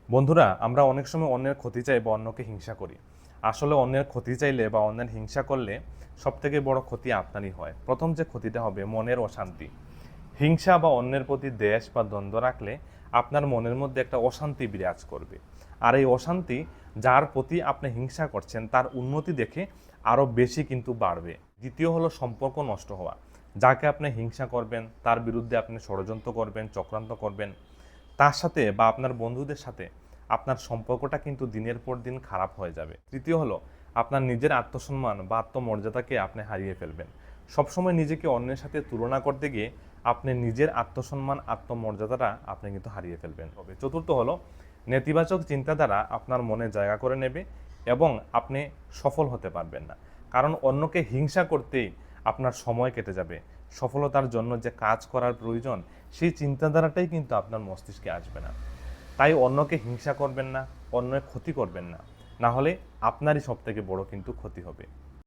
বন্ধুরা, আমরা অনেক সময় অন্যের ক্ষতি চাই বা অন্যকে হিংসা করি। আসলে অন্যের ক্ষতি চাইলে বা অন্যের হিংসা করলে সবথেকে বড় ক্ষতি আপনারই হয়। প্রথম যে ক্ষতিটা হবে মনের অশান্তি। হিংসা বা অন্যের প্রতি দ্বেষ বা দ্বন্দ্ব রাখলে আপনার মনের মধ্যে একটা অশান্তি বিরাজ করবে। আর এই অশান্তি, যার প্রতি আপনি হিংসা করছেন তার উন্নতি দেখে আরও বেশি কিন্তু বাড়বে। দ্বিতীয় হলো সম্পর্ক নষ্ট হওয়া। যাকে আপনি হিংসা করবেন তার বিরুদ্ধে আপনি ষড়যন্ত্র করবেন, চক্রান্ত করবেন, তার সাথে বা আপনার বন্ধুদের সাথে আপনার সম্পর্কটা কিন্তু দিনের পর দিন খারাপ হয়ে যাবে। তৃতীয় হলো আপনার নিজের আত্মসম্মান বা আত্মমর্যাদাকে আপনি হারিয়ে ফেলবেন। সবসময় নিজেকে অন্যের সাথে তুলনা করতে গিয়ে আপনি নিজের আত্মসম্মান, আত্মমর্যাদাটা আপনি কিন্তু হারিয়ে ফেলবেন। হবে চতুর্থ হলো নেতিবাচক চিন্তাধারা আপনার মনে জায়গা করে নেবে এবং আপনি সফল হতে পারবেন না। কারণ অন্যকে হিংসা করতেই আপনার সময় কেটে যাবে। সফলতার জন্য যে কাজ করার প্রয়োজন, সেই চিন্তাধারাটাই কিন্তু আপনার মস্তিষ্কে আসবে না। তাই অন্যকে হিংসা করবেন না, অন্যের ক্ষতি করবেন না, না হলে আপনারই সব থেকে বড় কিন্তু ক্ষতি হবে।